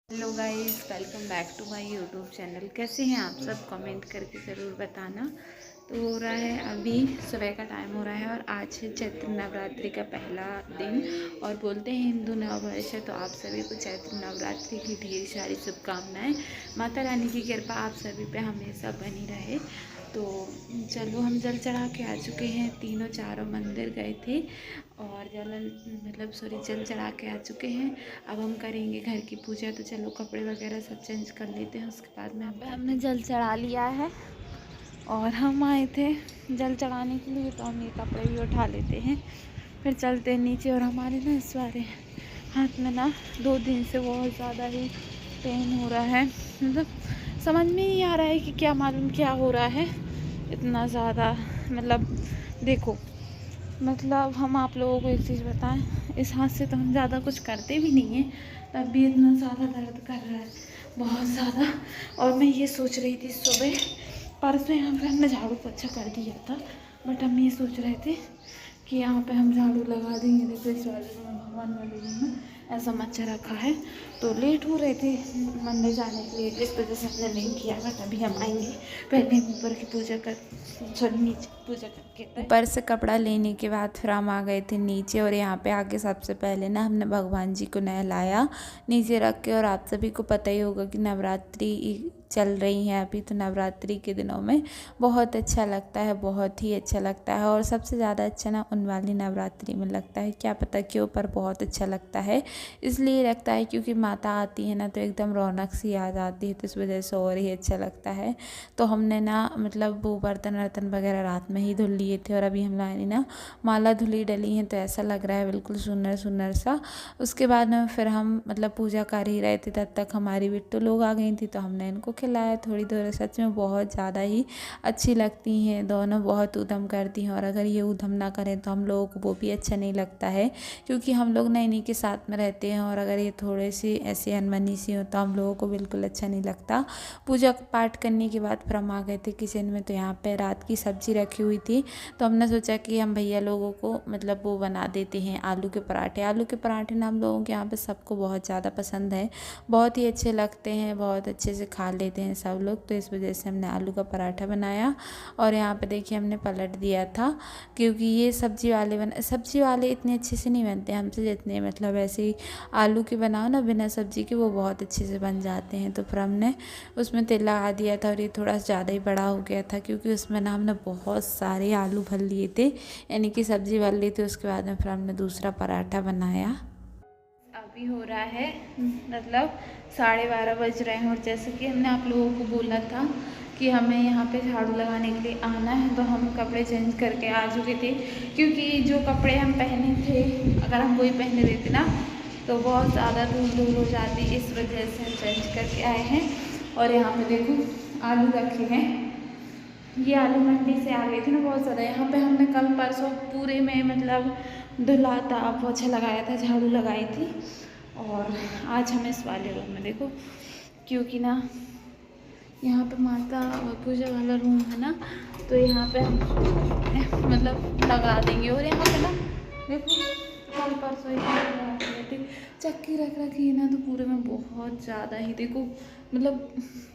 Hello guys, welcome back to my YouTube channel. कैसे हैं आप सब? कमेंट करके ज़रूर बताना। तो हो रहा है अभी सुबह का टाइम हो रहा है और आज है चैत्र नवरात्रि का पहला दिन और बोलते हैं हिंदू नववर्ष है। तो आप सभी को चैत्र नवरात्रि की ढेर सारी शुभकामनाएं। माता रानी की कृपा आप सभी पे हमेशा बनी रहे। तो चलो, हम जल चढ़ा के आ चुके हैं। तीनों चारों मंदिर गए थे और जल चढ़ा के आ चुके हैं। अब हम करेंगे घर की पूजा। तो चलो, कपड़े वगैरह सब चेंज कर लेते हैं, उसके बाद में हमने जल चढ़ा लिया है और हम आए थे जल चढ़ाने के लिए। तो हम ये कपड़े भी उठा लेते हैं, फिर चलते हैं नीचे। और हमारे ना इस बारे हाथ में ना 2 दिन से बहुत ज़्यादा ही पेन हो रहा है। मतलब समझ में नहीं आ रहा है कि क्या मालूम क्या हो रहा है इतना ज़्यादा। देखो, हम आप लोगों को एक चीज़ बताएं, इस हाथ से तो हम ज़्यादा कुछ करते भी नहीं हैं, तब भी इतना ज़्यादा दर्द कर रहा है, बहुत ज़्यादा। और मैं ये सोच रही थी सुबह, परसों यहाँ पे हमने झाड़ू पोछा कर दिया था, बट हम ये सोच रहे थे कि यहाँ पे हम झाड़ू लगा देंगे। देखो, इस वाले रूम में, भगवान वाले रूम में ऐसा मच्छर रखा है। तो लेट हो रहे थे मंदिर जाने के लिए, इस वजह से हमने नहीं किया। बट अभी हम आएंगे, पहले हम ऊपर की पूजा कर नीचे पूजा करके ऊपर से कपड़ा लेने के बाद फिर हम आ गए थे नीचे। और यहाँ पे आके सबसे पहले ना हमने भगवान जी को नहलाया नीचे रख के। और आप सभी को पता ही होगा कि नवरात्रि चल रही हैं अभी, तो नवरात्रि के दिनों में बहुत अच्छा लगता है, बहुत ही अच्छा लगता है। और सबसे ज़्यादा अच्छा ना उन वाली नवरात्रि में लगता है, क्या पता क्यों, पर बहुत अच्छा लगता है। इसलिए लगता है क्योंकि माता आती है ना, तो एकदम रौनक सी आ जाती है, तो इस वजह से और ही अच्छा लगता है। तो हमने ना वो बर्तन वर्तन वगैरह रात में ही धुल लिए थे और अभी हम लाए ना माला धुली डली हैं, तो ऐसा लग रहा है बिल्कुल सुंदर सुंदर सा। उसके बाद में फिर हम पूजा कर ही रहे थे, तब तक हमारी बिट्टू लोग आ गई थी, तो हमने इनको खिलाया थोड़ी देर। सच में बहुत ज़्यादा ही अच्छी लगती हैं दोनों, बहुत ऊधम करती हैं। और अगर ये ऊधम ना करें तो हम लोगों को वो भी अच्छा नहीं लगता है, क्योंकि हम लोग ना इन्हीं के साथ में रहते हैं। और अगर ये थोड़े सी ऐसी अनबनी सी हो तो हम लोगों को बिल्कुल अच्छा नहीं लगता। पूजा पाठ करने के बाद फिर हम आ गए थे किचन में। तो यहाँ पे रात की सब्जी रखी हुई थी, तो हमने सोचा कि हम भैया लोगों को वो बना देते हैं आलू के पराठे। आलू के पराठे ना हम लोगों के यहाँ पे सबको बहुत ज़्यादा पसंद है, बहुत ही अच्छे लगते हैं, बहुत अच्छे से खा लेते हैं सब लोग। तो इस वजह से हमने आलू का पराठा बनाया। और यहाँ पे देखिए हमने पलट दिया था, क्योंकि ये सब्जी वाले इतने अच्छे से नहीं बनते हमसे जितने ऐसे ही आलू के बनाओ ना बिना सब्जी के, वो बहुत अच्छे से बन जाते हैं। तो फिर हमने उसमें तेल लगा दिया था और ये थोड़ा ज़्यादा ही बड़ा हो गया था, क्योंकि उसमें ना हमने बहुत सारे आलू भर लिए थे, यानी कि सब्जी भर ली थी। उसके बाद में फिर हमने दूसरा पराठा बनाया। अभी हो रहा है 12:30 बज रहे हैं। और जैसे कि हमने आप लोगों को बोला था कि हमें यहाँ पे झाड़ू लगाने के लिए आना है, तो हम कपड़े चेंज करके आ चुके थे, क्योंकि जो कपड़े हम पहने थे अगर हम वही पहने देते ना तो बहुत ज़्यादा धूल धूल हो जाती, इस वजह से हम चेंज करके आए हैं। और यहाँ पे देखो आलू रखे हैं, ये आलू मंडी से आ गए थे ना बहुत ज़्यादा। यहाँ पे हमने कल परसों पूरे में धुला था, पोछा लगाया था, झाड़ू लगाई थी। और आज हम इस वाले रूम में देखो, क्योंकि ना यहाँ पे माता पूजा वाला रूम है ना, तो यहाँ पे हम लगा देंगे। और यहाँ पे ना देखो कल परसों चक्की रख रखी है ना, तो पूरे में बहुत ज़्यादा ही देखो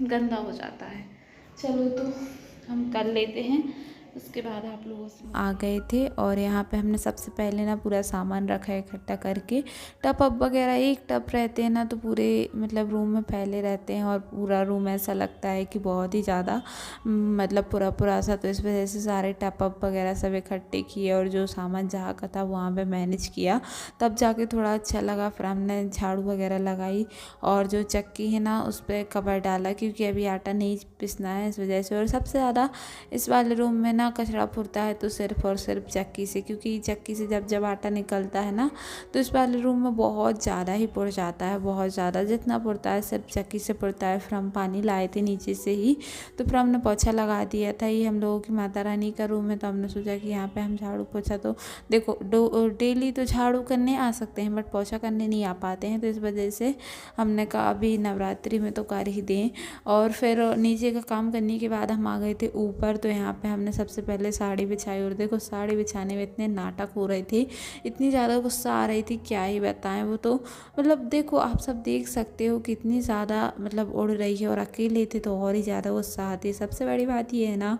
गंदा हो जाता है। चलो, तो हम कर लेते हैं, उसके बाद आप लोगों से आ गए थे। और यहाँ पे हमने सबसे पहले ना पूरा सामान रखा है इकट्ठा करके। टब अप वगैरह एक टब रहते हैं ना, तो पूरे रूम में फैले रहते हैं और पूरा रूम ऐसा लगता है कि बहुत ही ज़्यादा पूरा पूरा सा। तो इस वजह से सारे टब अप वगैरह सब इकट्ठे किए और जो सामान जहाँ का था वहाँ पे मैनेज किया, तब जाके थोड़ा अच्छा लगा। फिर हमने झाड़ू वगैरह लगाई और जो चक्की है ना उस पर कवर डाला, क्योंकि अभी आटा नहीं पिसना है, इस वजह से। और सबसे ज़्यादा इस वाले रूम में ना कचरा फुरता है तो सिर्फ और सिर्फ चक्की से, क्योंकि चक्की से जब आटा निकलता है ना, तो इस वाले रूम में बहुत ज़्यादा ही पुर जाता है, बहुत ज़्यादा। जितना पुरता है सिर्फ चक्की से पुरता है। फिर हम पानी लाए थे नीचे से ही, तो फिर हमने पोछा लगा दिया था। ये हम लोगों की माता रानी का रूम है, तो हमने सोचा कि यहाँ पे हम झाड़ू पोछा, तो देखो डेली तो झाड़ू करने आ सकते हैं बट पोछा करने नहीं आ पाते हैं, तो इस वजह से हमने कहा अभी नवरात्रि में तो कर ही दें। और फिर नीचे का काम करने के बाद हम आ गए थे ऊपर। तो यहाँ पे हमने सबसे सबसे पहले साड़ी बिछाई और देखो साड़ी बिछाने में इतने नाटक हो रहे थे, इतनी ज़्यादा गुस्सा आ रही थी क्या ही बताएं। वो तो मतलब देखो आप सब देख सकते हो कितनी ज़्यादा मतलब उड़ रही है, और अकेले थे तो और ही ज़्यादा गुस्सा आती है। सबसे बड़ी बात ये है ना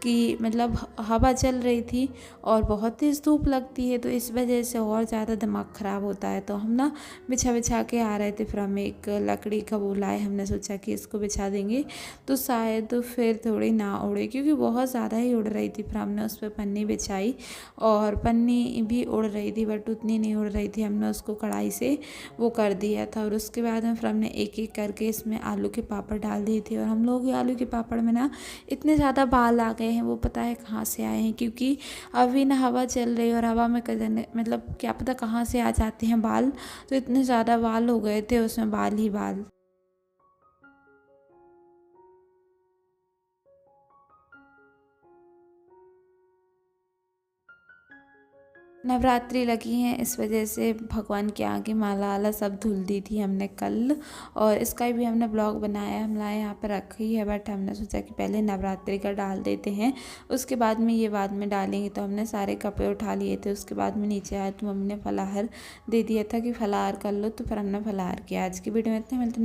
कि मतलब हवा चल रही थी और बहुत तेज़ धूप लगती है, तो इस वजह से और ज़्यादा दिमाग ख़राब होता है। तो हम ना बिछा बिछा के आ रहे थे, फिर हम एक लकड़ी का वो लाए, हमने सोचा कि इसको बिछा देंगे तो शायद फिर थोड़ी ना उड़े, क्योंकि बहुत ज़्यादा ही उड़ रही थी। फिर हमने उस पर पन्नी बिछाई और पन्नी भी उड़ रही थी बट उतनी नहीं उड़ रही थी, हमने उसको कढ़ाई से वो कर दिया था। और उसके बाद में फिर हमने एक एक करके इसमें आलू के पापड़ डाल दिए थे। और हम लोग के आलू के पापड़ में ना इतने ज़्यादा बाल आ गए हैं, वो पता है कहाँ से आए हैं, क्योंकि अभी ना हवा चल रही है और हवा में मतलब क्या पता कहाँ से आ जाते हैं बाल। तो इतने ज़्यादा बाल हो गए थे उसमें, बाल ही बाल। नवरात्रि लगी हैं, इस वजह से भगवान के आगे माला वाला सब धुल दी थी हमने कल, और इसका भी हमने ब्लॉग बनाया, हम लाए यहाँ पर रखी है, बट हमने सोचा कि पहले नवरात्रि का डाल देते हैं, उसके बाद में ये बाद में डालेंगे। तो हमने सारे कपड़े उठा लिए थे, उसके बाद में नीचे आए तो मम्मी ने फलाहार दे दिया था कि फलाहार कर लो, तो फिर हमने फलाहार किया। आज की वीडियो में इतने मिलते हैं।